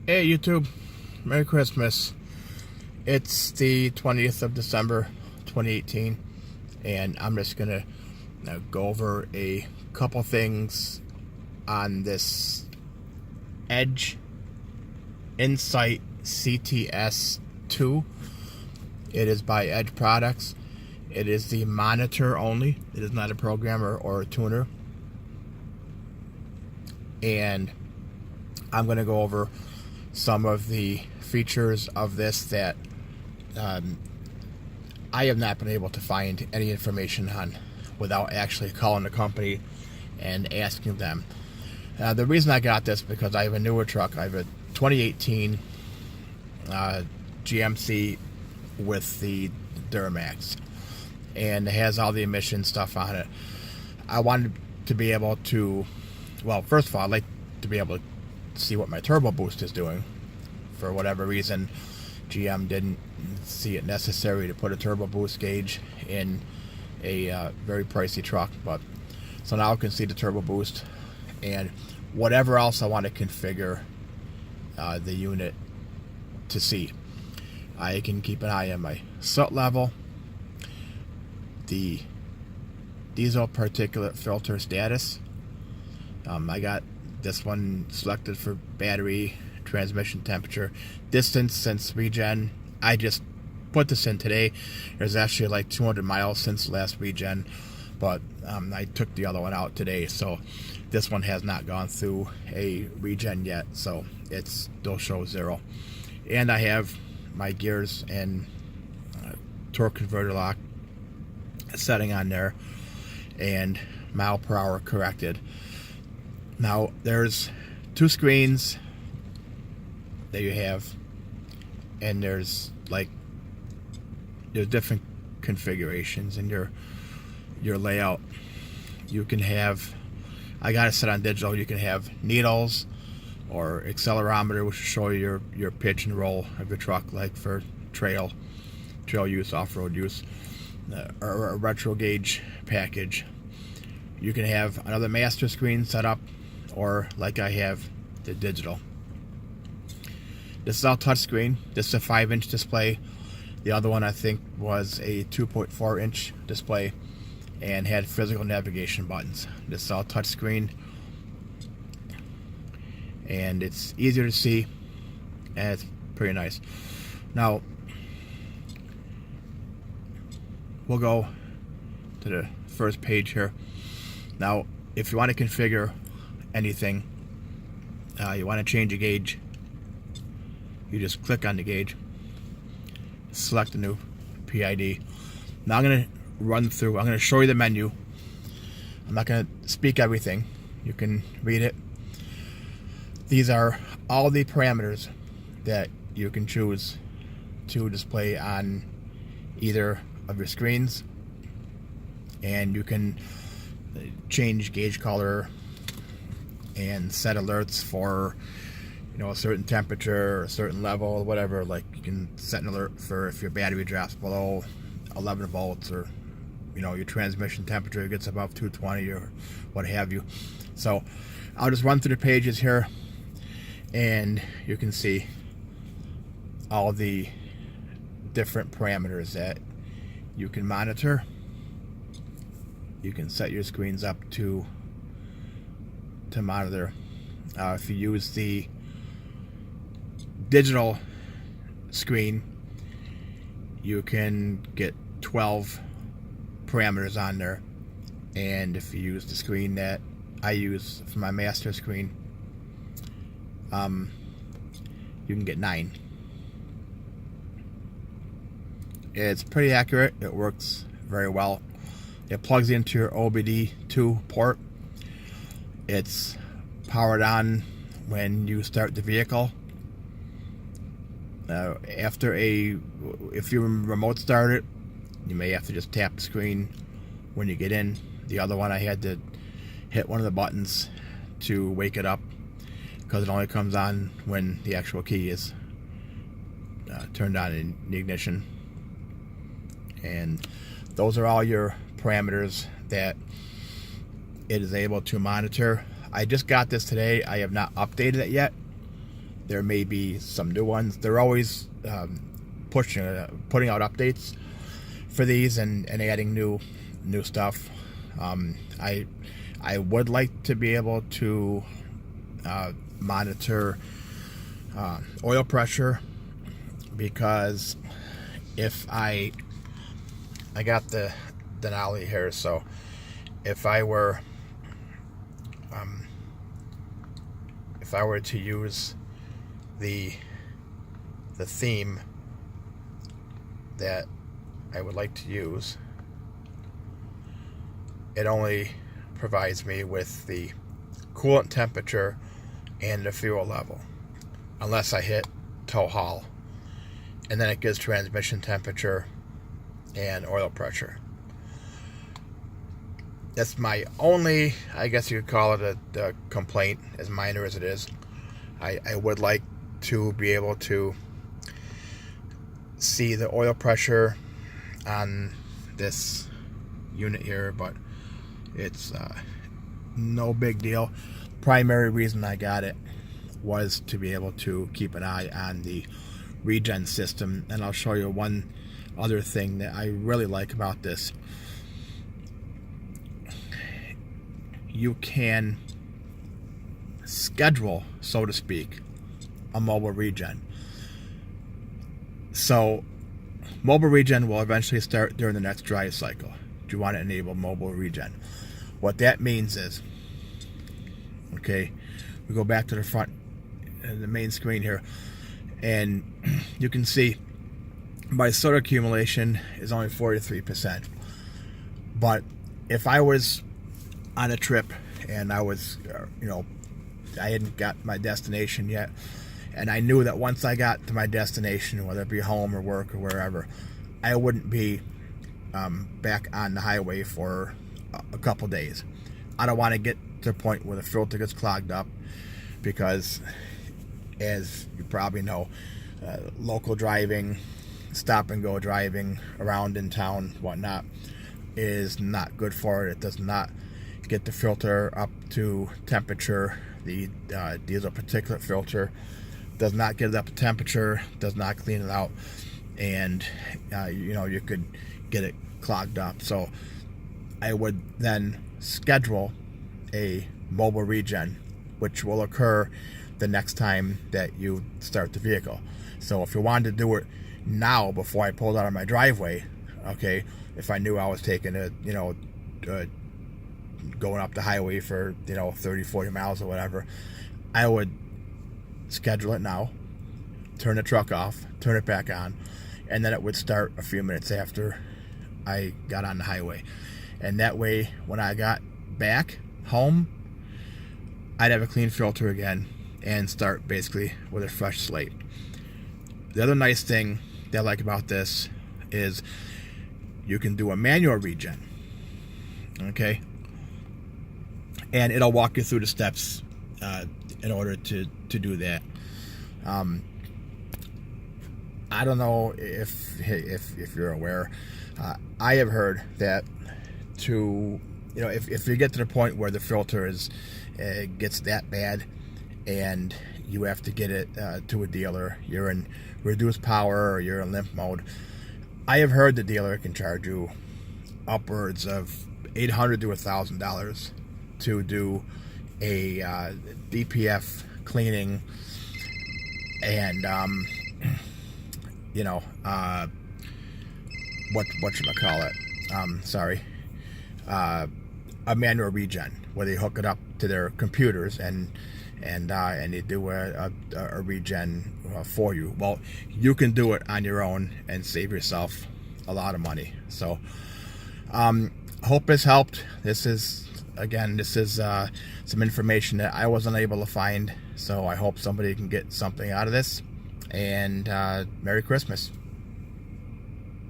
Hey YouTube, Merry Christmas. It's the 20th of December 2018, and I'm just gonna go over a couple things on this Edge Insight CTS2. It is by Edge Products. It is the monitor only. It is not a programmer or a tuner. And I'm gonna go over some of the features of this that I have not been able to find any information on without actually calling the company and asking them. The reason I got this because I have a newer truck. I have a 2018 GMC with the Duramax, and it has all the emission stuff on it. I wanted to be able to, well, first of all, I'd like to be able to see what my turbo boost is doing. For whatever reason, GM didn't see it necessary to put a turbo boost gauge in a very pricey truck, but so now I can see the turbo boost and whatever else I want to configure the unit to see. I can keep an eye on my soot level, the diesel particulate filter status. I got this one selected for battery, transmission temperature, distance since regen. I just put this in today. There's actually like 200 miles since last regen, but I took the other one out today, so this one has not gone through a regen yet, so it still shows 0. And I have my gears and torque converter lock setting on there and mile per hour corrected. Now there's 2 screens that you have, and there's different configurations in your layout. You can have, I got it set on digital. You can have needles or accelerometer, which will show you your pitch and roll of your truck, like for trail use, off-road use, or a retro gauge package. You can have another master screen set up, or like I have, the digital. This is all touchscreen. This is a 5-inch display. The other one I think was a 2.4-inch display and had physical navigation buttons. This is all touchscreen, and it's easier to see, and it's pretty nice. Now we'll go to the first page here. Now if you want to configure anything, you want to change a gauge, you just click on the gauge, select a new PID. Now I'm going to run through, I'm going to show you the menu. I'm not going to speak everything. You can read it. These are all the parameters that you can choose to display on either of your screens, and you can change gauge color and set alerts for a certain temperature or a certain level or whatever. Like you can set an alert for if your battery drops below 11 volts, or your transmission temperature gets above 220 or what have you. So I'll just run through the pages here, and you can see all the different parameters that you can monitor. You can set your screens up to monitor. If you use the digital screen, you can get 12 parameters on there, and if you use the screen that I use for my master screen, you can get 9. It's pretty accurate. It works very well. It plugs into your OBD2 port. It's powered on when you start the vehicle. If you remote start it, you may have to just tap the screen when you get in. The other one, I had to hit one of the buttons to wake it up, because it only comes on when the actual key is turned on in the ignition. And those are all your parameters that it is able to monitor. I just got this today. I have not updated it yet. there may be some new ones. They're always putting out updates for these and adding new stuff. I would like to be able to monitor oil pressure, because if I got the Denali here, so if I were to use the theme that I would like to use, it only provides me with the coolant temperature and the fuel level, unless I hit tow haul, and then it gives transmission temperature and oil pressure. That's my only, I guess you could call it a complaint, as minor as it is. I would like to be able to see the oil pressure on this unit here, but it's no big deal. Primary reason I got it was to be able to keep an eye on the regen system, and I'll show you one other thing that I really like about this. You can schedule, so to speak, a mobile regen. So mobile regen will eventually start during the next drive cycle. Do you want to enable mobile regen? What that means is, okay, we go back to the front, the main screen here, and you can see my soda accumulation is only 43%. But if I was on a trip and I was, I hadn't got my destination yet, and I knew that once I got to my destination, whether it be home or work or wherever, I wouldn't be back on the highway for a couple days. I don't want to get to the point where the filter gets clogged up, because, as you probably know, local driving, stop and go driving around in town, whatnot, is not good for it. It does not get the filter up to temperature. The diesel particulate filter does not get it up to temperature, does not clean it out, and you could get it clogged up. So I would then schedule a mobile regen, which will occur the next time that you start the vehicle. So if you wanted to do it now before I pulled out of my driveway, okay, if I knew I was taking going up the highway for 30, 40 miles or whatever, I would schedule it now, turn the truck off, turn it back on, and then it would start a few minutes after I got on the highway. And that way, when I got back home, I'd have a clean filter again and start basically with a fresh slate. The other nice thing that I like about this is you can do a manual regen, okay? And it'll walk you through the steps in order to do that. I don't know if you're aware. I have heard that if you get to the point where the filter gets that bad and you have to get it to a dealer, you're in reduced power or you're in limp mode, I have heard the dealer can charge you upwards of $800 to $1,000 to do a DPF cleaning and a manual regen, where they hook it up to their computers and they do a regen for you. Well, you can do it on your own and save yourself a lot of money. So hope this helped. This is some information that I wasn't able to find, so I hope somebody can get something out of this. And Merry Christmas.